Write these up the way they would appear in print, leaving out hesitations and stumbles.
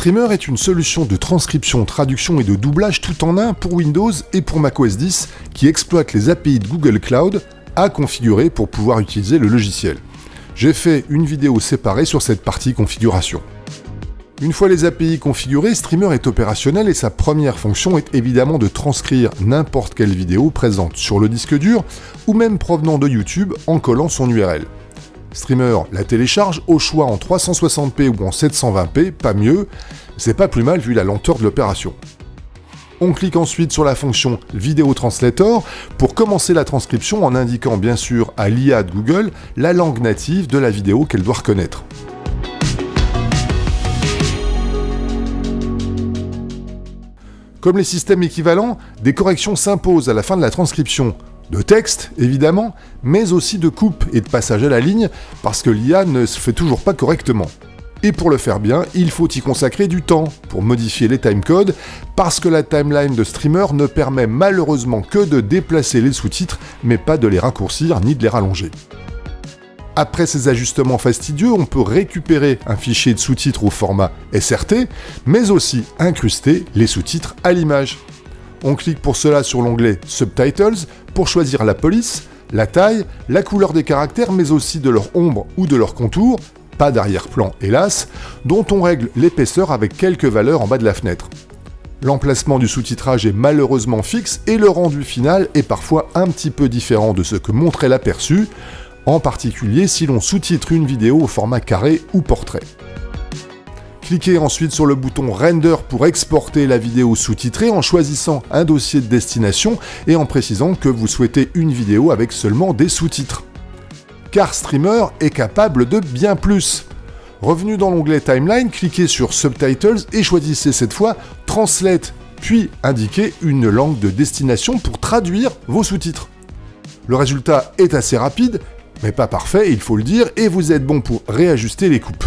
Streamer est une solution de transcription, traduction et de doublage tout en un pour Windows et pour macOS 10 qui exploite les API de Google Cloud à configurer pour pouvoir utiliser le logiciel. J'ai fait une vidéo séparée sur cette partie configuration. Une fois les API configurées, Streamer est opérationnel et sa première fonction est évidemment de transcrire n'importe quelle vidéo présente sur le disque dur ou même provenant de YouTube en collant son URL. Streamer la télécharge au choix en 360p ou en 720p, pas mieux, c'est pas plus mal vu la lenteur de l'opération. On clique ensuite sur la fonction Video Translator pour commencer la transcription en indiquant bien sûr à l'IA de Google la langue native de la vidéo qu'elle doit reconnaître. Comme les systèmes équivalents, des corrections s'imposent à la fin de la transcription. De texte, évidemment, mais aussi de coupe et de passage à la ligne, parce que l'IA ne se fait toujours pas correctement. Et pour le faire bien, il faut y consacrer du temps pour modifier les timecodes, parce que la timeline de Streamer ne permet malheureusement que de déplacer les sous-titres, mais pas de les raccourcir ni de les rallonger. Après ces ajustements fastidieux, on peut récupérer un fichier de sous-titres au format SRT, mais aussi incruster les sous-titres à l'image. On clique pour cela sur l'onglet Subtitles pour choisir la police, la taille, la couleur des caractères, mais aussi de leur ombre ou de leur contour, pas d'arrière-plan hélas, dont on règle l'épaisseur avec quelques valeurs en bas de la fenêtre. L'emplacement du sous-titrage est malheureusement fixe et le rendu final est parfois un petit peu différent de ce que montrait l'aperçu, en particulier si l'on sous-titre une vidéo au format carré ou portrait. Cliquez ensuite sur le bouton Render pour exporter la vidéo sous-titrée en choisissant un dossier de destination et en précisant que vous souhaitez une vidéo avec seulement des sous-titres. Car Streamer est capable de bien plus. Revenu dans l'onglet Timeline, cliquez sur Subtitles et choisissez cette fois Translate, puis indiquez une langue de destination pour traduire vos sous-titres. Le résultat est assez rapide, mais pas parfait, il faut le dire, et vous êtes bon pour réajuster les coupes.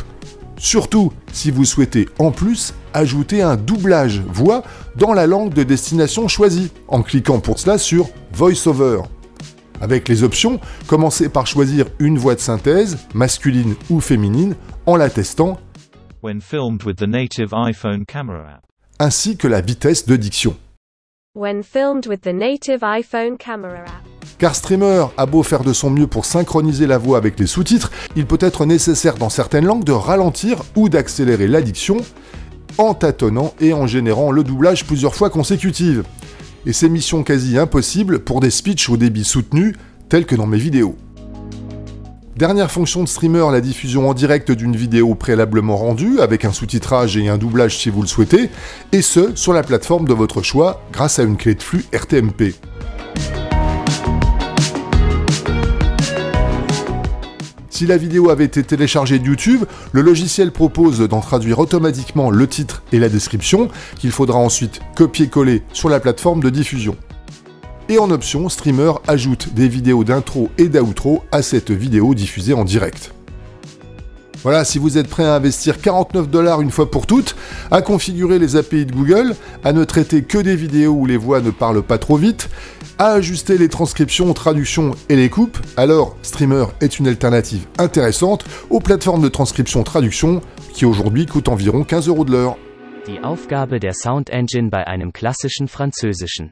Surtout si vous souhaitez en plus ajouter un doublage voix dans la langue de destination choisie, en cliquant pour cela sur VoiceOver. Avec les options, commencez par choisir une voix de synthèse, masculine ou féminine, en la testant, when filmed with the native iPhone camera app, ainsi que la vitesse de diction. When filmed with the native iPhone camera app. Car Streamer a beau faire de son mieux pour synchroniser la voix avec les sous-titres, il peut être nécessaire dans certaines langues de ralentir ou d'accélérer la diction en tâtonnant et en générant le doublage plusieurs fois consécutives. Et c'est mission quasi impossible pour des speeches au débit soutenu, tels que dans mes vidéos. Dernière fonction de Streamer, la diffusion en direct d'une vidéo préalablement rendue, avec un sous-titrage et un doublage si vous le souhaitez, et ce, sur la plateforme de votre choix, grâce à une clé de flux RTMP. Si la vidéo avait été téléchargée de YouTube, le logiciel propose d'en traduire automatiquement le titre et la description, qu'il faudra ensuite copier-coller sur la plateforme de diffusion. Et en option, Streamer ajoute des vidéos d'intro et d'outro à cette vidéo diffusée en direct. Voilà, si vous êtes prêt à investir 49 $ une fois pour toutes, à configurer les API de Google, à ne traiter que des vidéos où les voix ne parlent pas trop vite, à ajuster les transcriptions, traductions et les coupes, alors Streamer est une alternative intéressante aux plateformes de transcription-traduction qui aujourd'hui coûtent environ 15 € de l'heure. Die Aufgabe der Sound Engine bei einem klassischen Französischen.